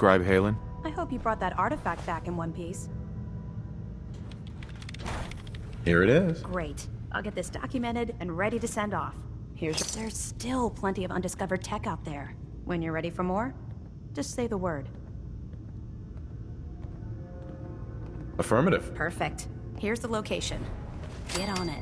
Scribe Halen? I hope you brought that artifact back in one piece. Here it is. Great. I'll get this documented and ready to send off. There's still plenty of undiscovered tech out there. When you're ready for more, just say the word. Affirmative. Perfect. Here's the location. Get on it.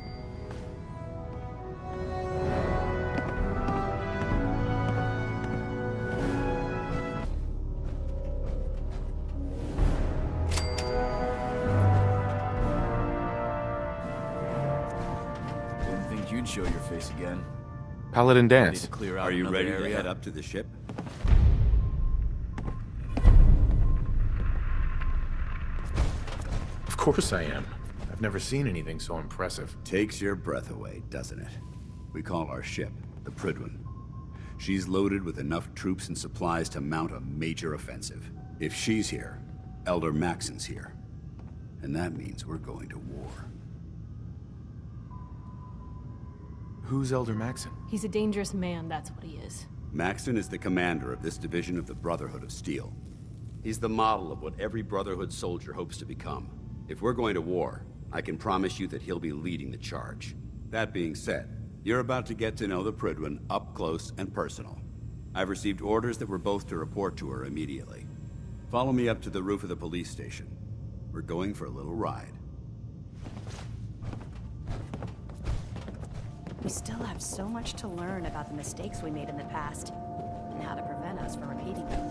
Didn't think you'd show your face again. Paladin Ready dance. to clear out Are you another ready area? to head up to the ship? Of course I am. I've never seen anything so impressive. Takes your breath away, doesn't it? We call our ship the Prydwen. She's loaded with enough troops and supplies to mount a major offensive. If she's here, Elder Maxon's here. And that means we're going to war. Who's Elder Maxon? He's a dangerous man, that's what he is. Maxon is the commander of this division of the Brotherhood of Steel. He's the model of what every Brotherhood soldier hopes to become. If we're going to war, I can promise you that he'll be leading the charge. That being said, you're about to get to know the Prydwen up close and personal. I've received orders that we're both to report to her immediately. Follow me up to the roof of the police station. We're going for a little ride. We still have so much to learn about the mistakes we made in the past, and how to prevent us from repeating them.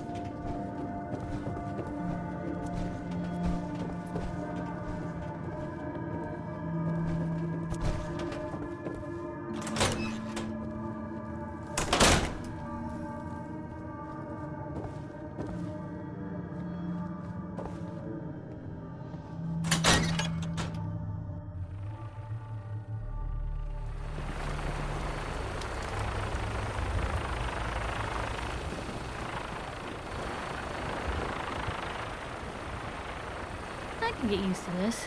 I can get used to this.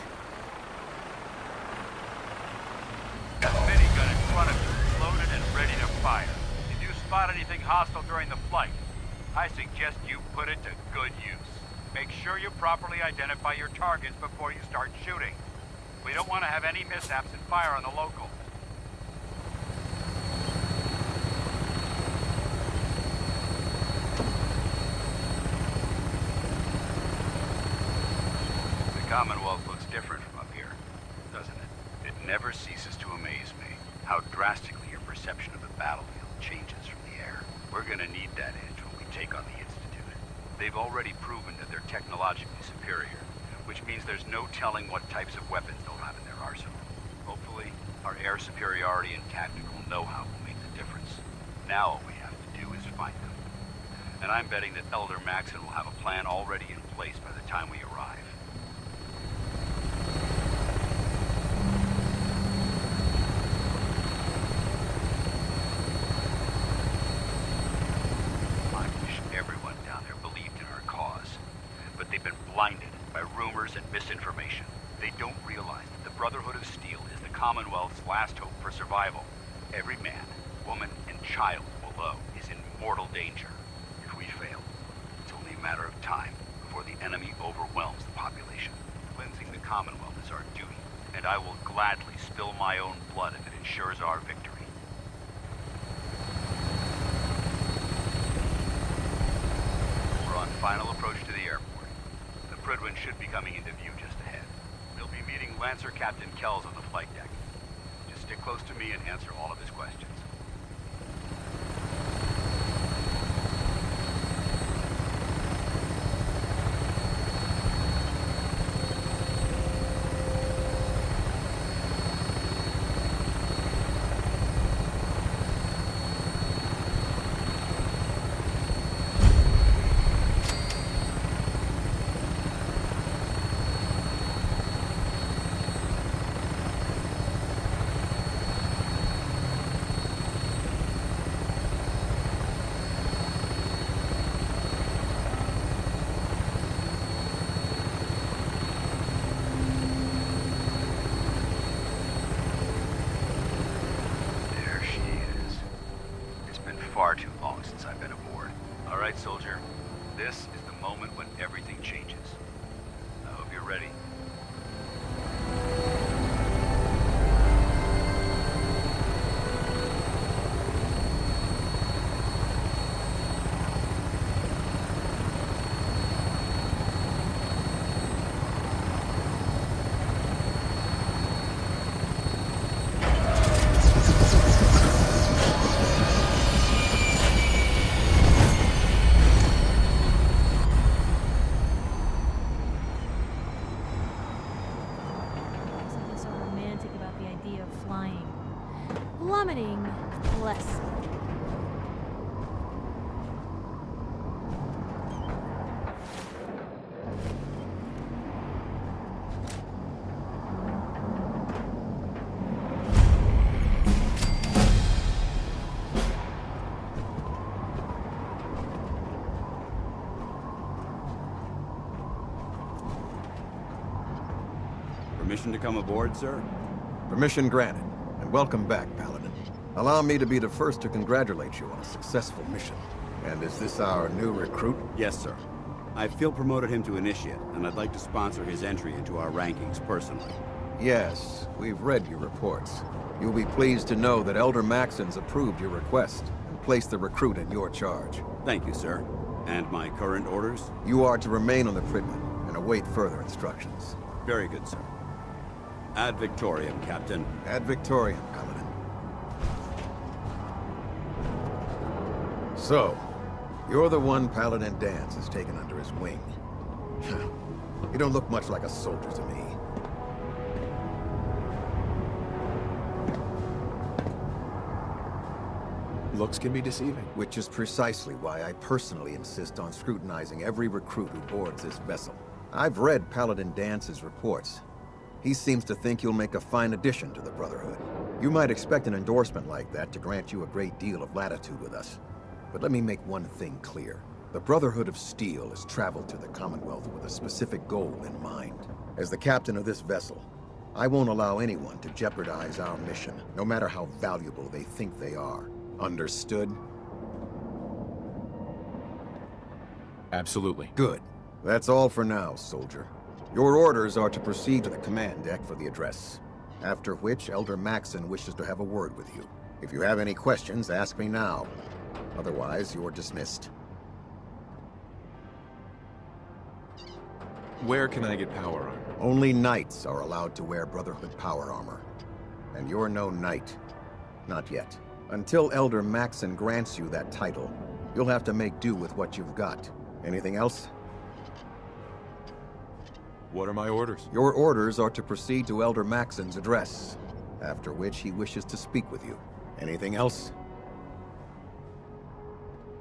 Got a minigun in front of you, loaded and ready to fire. If you spot anything hostile during the flight, I suggest you put it to good use. Make sure you properly identify your targets before you start shooting. We don't want to have any mishaps and fire on the local. The Commonwealth looks different from up here, doesn't it? It never ceases to amaze me how drastically your perception of the battlefield changes from the air. We're gonna need that edge when we take on the Institute. They've already proven that they're technologically superior, which means there's no telling what types of weapons they'll have in their arsenal. Hopefully, our air superiority and tactical know-how will make the difference. Now all we have to do is find them. And I'm betting that Elder Maxon will have a plan already in place by the time we arrive. I wish everyone down there believed in our cause. But they've been blinded by rumors and misinformation. They don't realize that the Brotherhood of Steel is the Commonwealth's last hope for survival. Every man, woman, and child below is in mortal danger. If we fail, it's only a matter of time before the enemy overwhelms the population. Cleansing the Commonwealth is our duty, and I will gladly spill my own blood if it ensures our victory. We're on final approach to the airport. The Prydwen should be coming into view just ahead. We'll be meeting Lancer Captain Kells on the flight deck. Just stick close to me and answer all of his questions. There she is. It's been far too long since I've been aboard. All right, soldier. This is the moment when everything changes. I hope you're ready. Some of us are romantic about the idea of flying. Plummeting, less so. Permission to come aboard, sir? Permission granted, and welcome back, Paladin. Allow me to be the first to congratulate you on a successful mission. And is this our new recruit? Yes, sir. I feel promoted him to initiate, and I'd like to sponsor his entry into our rankings personally. Yes, we've read your reports. You'll be pleased to know that Elder Maxon's approved your request and placed the recruit in your charge. Thank you, sir. And my current orders? You are to remain on the Prydwen and await further instructions. Very good, sir. Ad Victoriam, Captain. Ad Victoriam, Paladin. So, you're the one Paladin Danse has taken under his wing. You don't look much like a soldier to me. Looks can be deceiving. Which is precisely why I personally insist on scrutinizing every recruit who boards this vessel. I've read Paladin Dance's reports. He seems to think you'll make a fine addition to the Brotherhood. You might expect an endorsement like that to grant you a great deal of latitude with us. But let me make one thing clear. The Brotherhood of Steel has traveled to the Commonwealth with a specific goal in mind. As the captain of this vessel, I won't allow anyone to jeopardize our mission, no matter how valuable they think they are. Understood? Absolutely. Good. That's all for now, soldier. Your orders are to proceed to the command deck for the address. After which, Elder Maxon wishes to have a word with you. If you have any questions, ask me now. Otherwise, you're dismissed. Where can I get power armor? Only knights are allowed to wear Brotherhood power armor. And you're no knight. Not yet. Until Elder Maxon grants you that title, you'll have to make do with what you've got. Anything else? What are my orders? Your orders are to proceed to Elder Maxon's address, after which he wishes to speak with you. Anything else?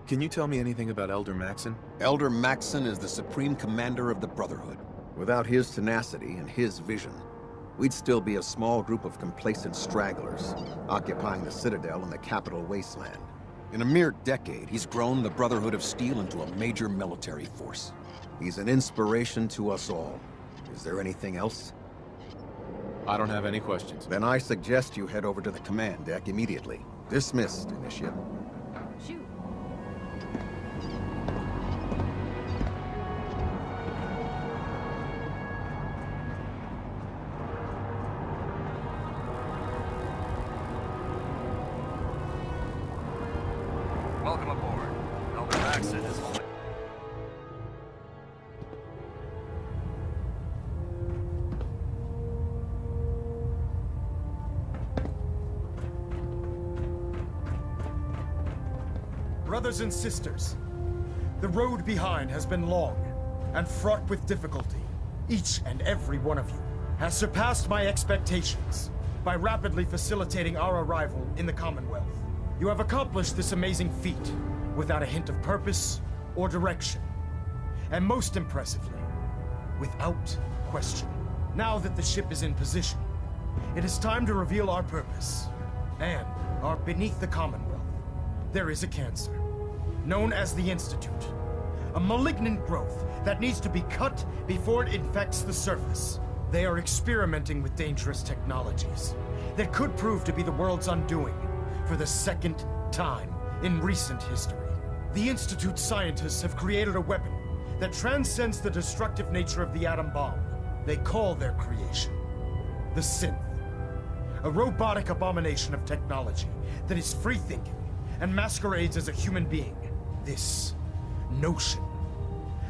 Can you tell me anything about Elder Maxon? Elder Maxon is the supreme commander of the Brotherhood. Without his tenacity and his vision, we'd still be a small group of complacent stragglers, occupying the Citadel in the capital wasteland. In a mere decade, he's grown the Brotherhood of Steel into a major military force. He's an inspiration to us all. Is there anything else? I don't have any questions. Then I suggest you head over to the command deck immediately. Dismissed, Initiate. Shoot. Welcome aboard. Elder Maxon is holding... Brothers and sisters, the road behind has been long and fraught with difficulty. Each and every one of you has surpassed my expectations by rapidly facilitating our arrival in the Commonwealth. You have accomplished this amazing feat without a hint of purpose or direction. And most impressively, without question. Now that the ship is in position, it is time to reveal our purpose. And our beneath the Commonwealth, there is a cancer, known as the Institute. A malignant growth that needs to be cut before it infects the surface. They are experimenting with dangerous technologies that could prove to be the world's undoing for the second time in recent history. The Institute scientists have created a weapon that transcends the destructive nature of the atom bomb. They call their creation the Synth. A robotic abomination of technology that is free-thinking and masquerades as a human being. This notion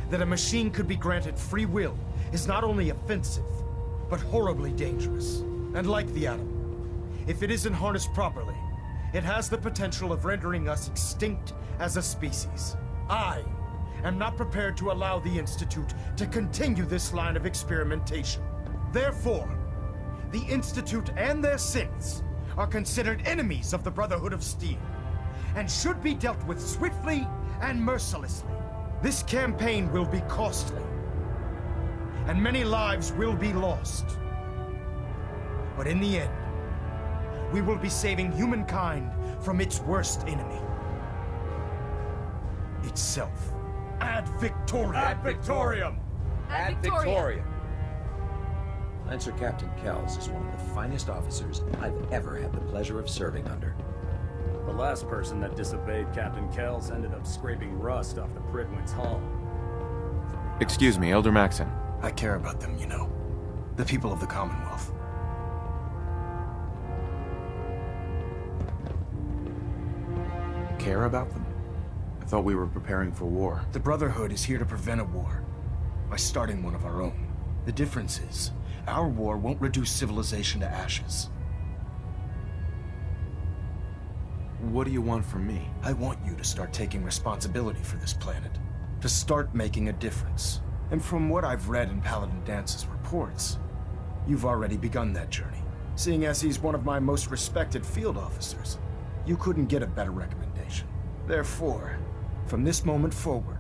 that a machine could be granted free will is not only offensive, but horribly dangerous. And like the atom, if it isn't harnessed properly, it has the potential of rendering us extinct as a species. I am not prepared to allow the Institute to continue this line of experimentation. Therefore, the Institute and their synths are considered enemies of the Brotherhood of Steel, and should be dealt with swiftly and mercilessly. This campaign will be costly, and many lives will be lost. But in the end, we will be saving humankind from its worst enemy. Itself. Ad Victoriam! Ad Victoriam! Ad Victoriam! Lancer Captain Kells is one of the finest officers I've ever had the pleasure of serving under. The last person that disobeyed Captain Kells ended up scraping rust off the Pridwin's hull. Excuse me, Elder Maxon. I care about them, you know. The people of the Commonwealth. Care about them? I thought we were preparing for war. The Brotherhood is here to prevent a war by starting one of our own. The difference is, our war won't reduce civilization to ashes. What do you want from me? I want you to start taking responsibility for this planet. To start making a difference. And from what I've read in Paladin Dance's reports, you've already begun that journey. Seeing as he's one of my most respected field officers, you couldn't get a better recommendation. Therefore, from this moment forward,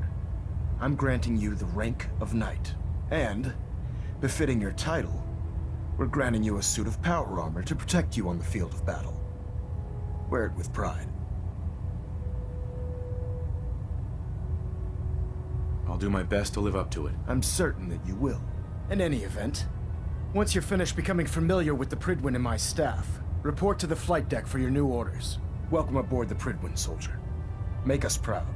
I'm granting you the rank of Knight. And, befitting your title, we're granting you a suit of power armor to protect you on the field of battle. Wear it with pride. I'll do my best to live up to it. I'm certain that you will. In any event, once you're finished becoming familiar with the Pridwin and my staff, report to the flight deck for your new orders. Welcome aboard the Pridwin, soldier. Make us proud.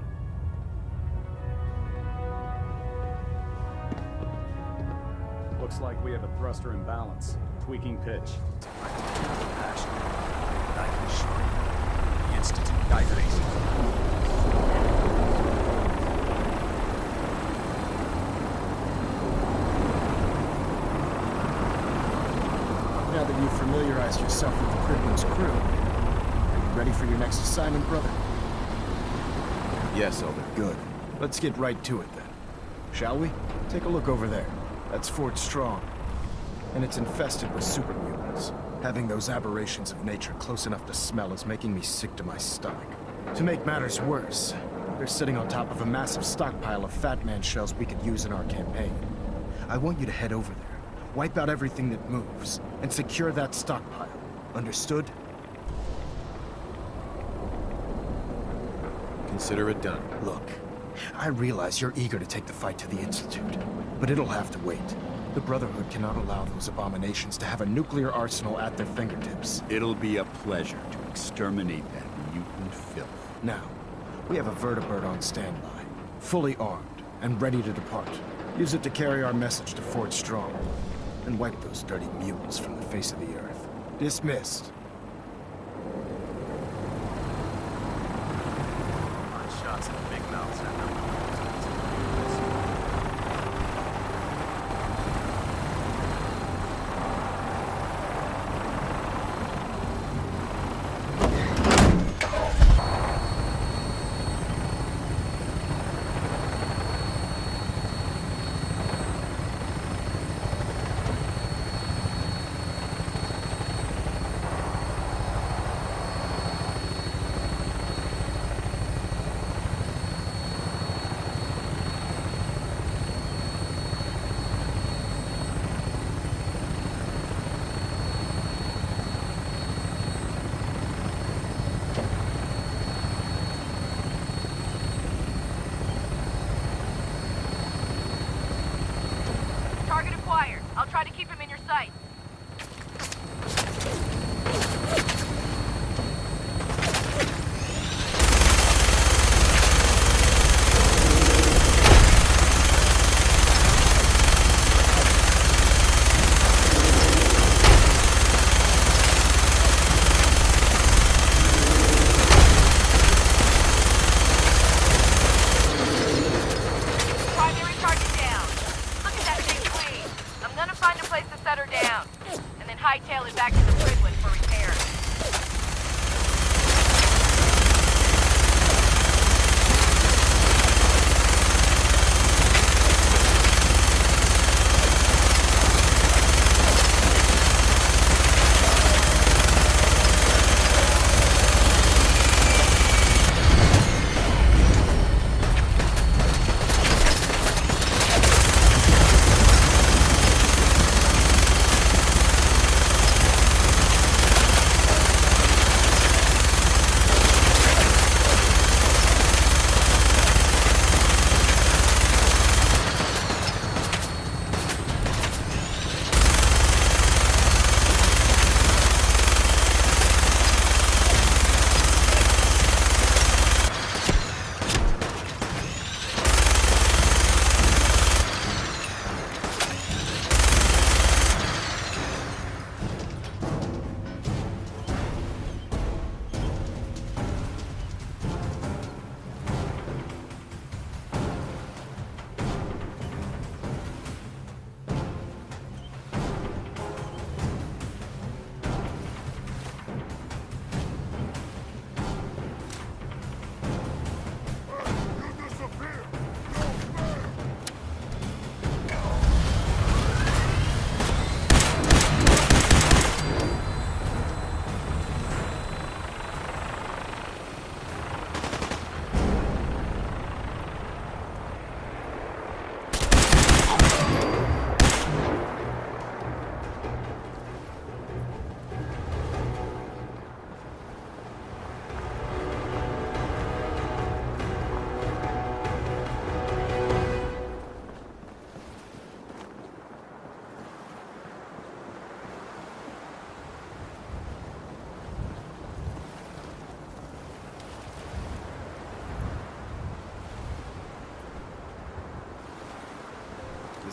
Looks like we have a thruster imbalance. Tweaking pitch. Passion. I can assure you, the Institute dilates. Now that you've familiarized yourself with the Pridwin's crew, are you ready for your next assignment, brother? Yes, Elder. Good. Let's get right to it then. Shall we? Take a look over there. That's Fort Strong. And it's infested with super mutants. Having those aberrations of nature close enough to smell is making me sick to my stomach. To make matters worse, they're sitting on top of a massive stockpile of Fat Man shells we could use in our campaign. I want you to head over there, wipe out everything that moves, and secure that stockpile. Understood? Consider it done. Look, I realize you're eager to take the fight to the Institute, but it'll have to wait. The Brotherhood cannot allow those abominations to have a nuclear arsenal at their fingertips. It'll be a pleasure to exterminate that mutant filth. Now, we have a vertibird on standby, fully armed and ready to depart. Use it to carry our message to Fort Strong, and wipe those dirty mutants from the face of the earth. Dismissed. Shots at the big mouths and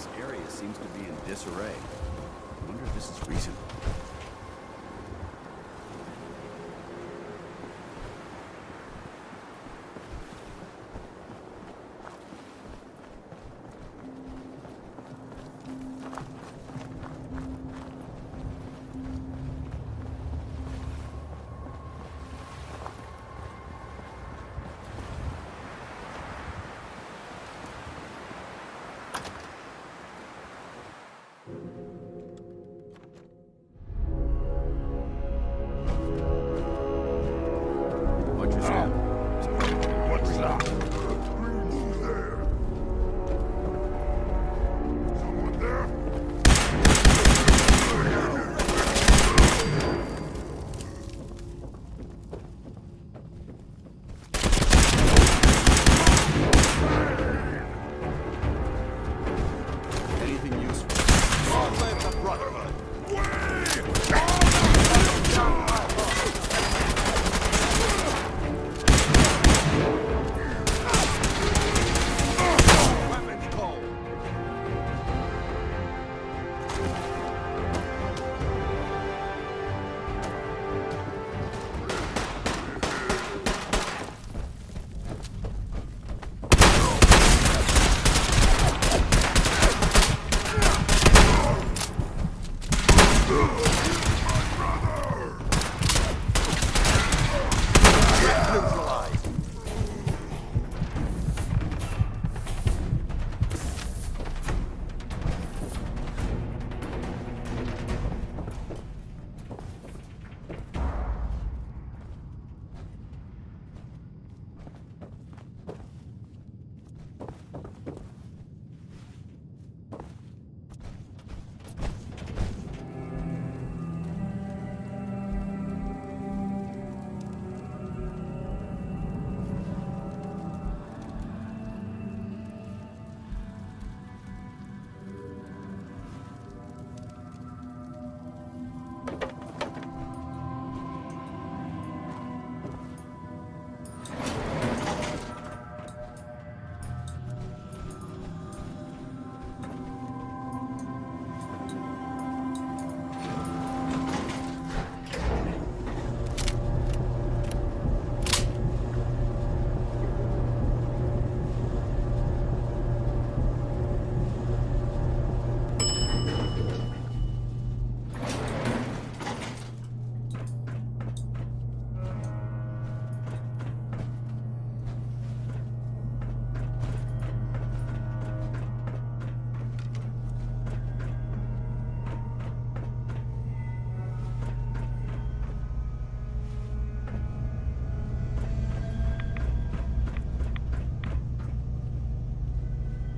This area seems to be in disarray. I wonder if this is recent. Watch your step. What's up? Someone there? Anything useful? Long live the Brotherhood! Weapons cold! Neutralized!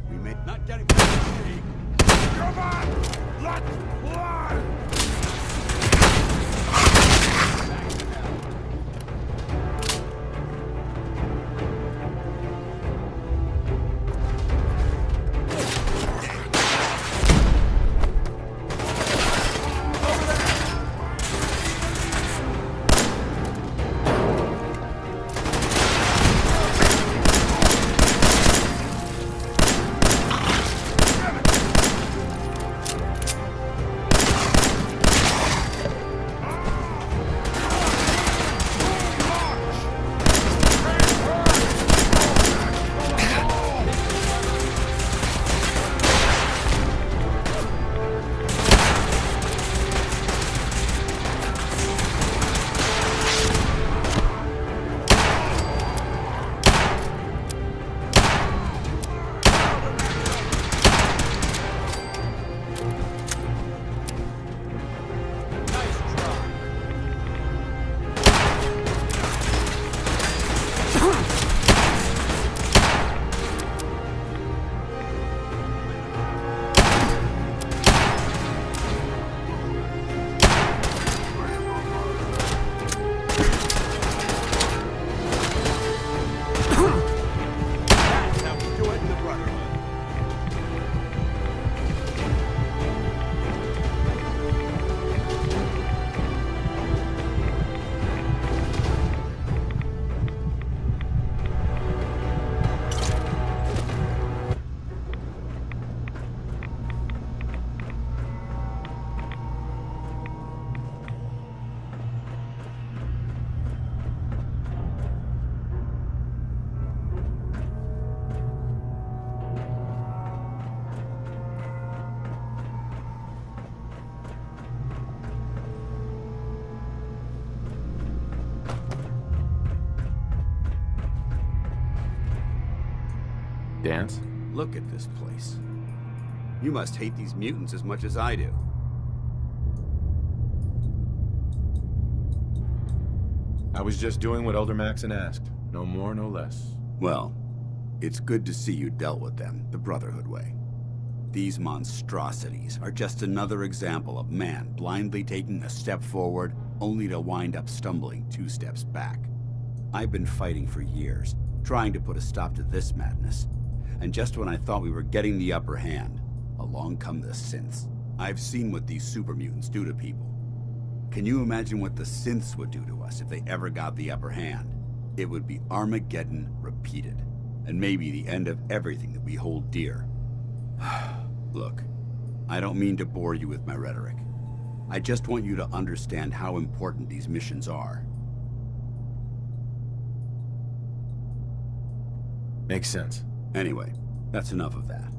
We may not getting. Come on! Let's fly! Dance? Look at this place. You must hate these mutants as much as I do. I was just doing what Elder Maxon asked. No more, no less. Well, it's good to see you dealt with them the Brotherhood way. These monstrosities are just another example of man blindly taking a step forward, only to wind up stumbling 2 steps back. I've been fighting for years, trying to put a stop to this madness. And just when I thought we were getting the upper hand, along come the synths. I've seen what these super mutants do to people. Can you imagine what the synths would do to us if they ever got the upper hand? It would be Armageddon repeated, and maybe the end of everything that we hold dear. Look, I don't mean to bore you with my rhetoric. I just want you to understand how important these missions are. Makes sense. Anyway, that's enough of that.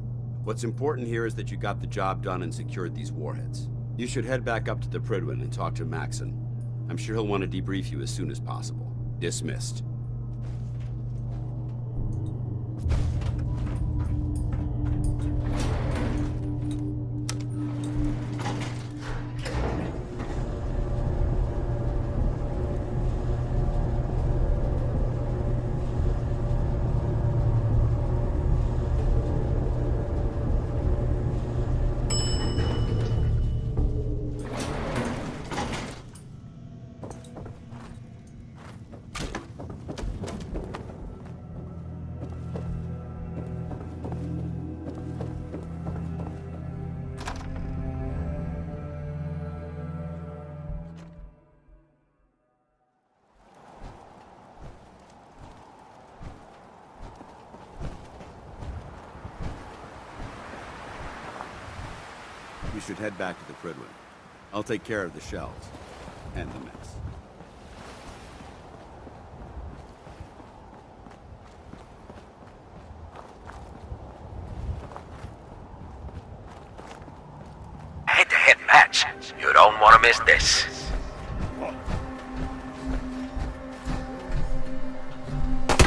What's important here is that you got the job done and secured these warheads. You should head back up to the Prydwen and talk to Maxon. I'm sure he'll want to debrief you as soon as possible. Dismissed. You should head back to the Prydwen. I'll take care of the shells and the mess. Head-to-head match. You don't want to miss this.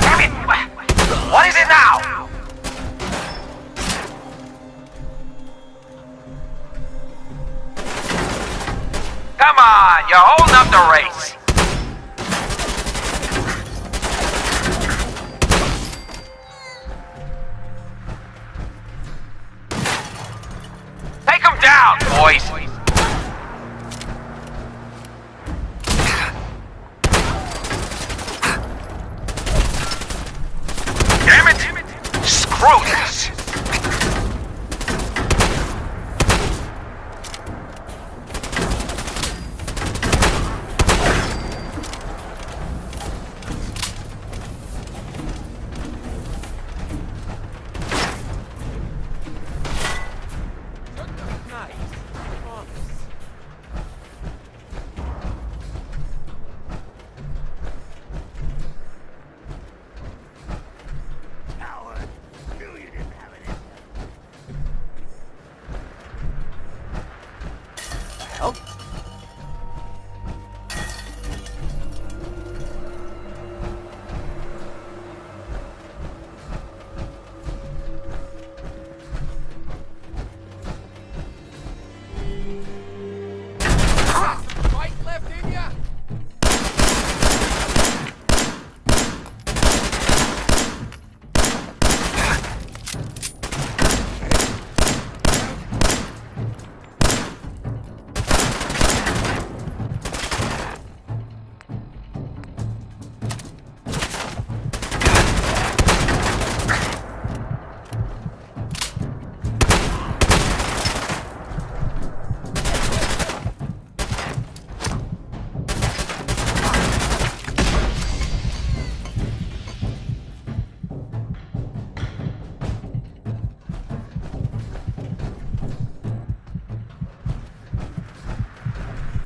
Damn it! What is it now? Come on, you're holding up the race. Take him down, boys. Damn it! Screw this.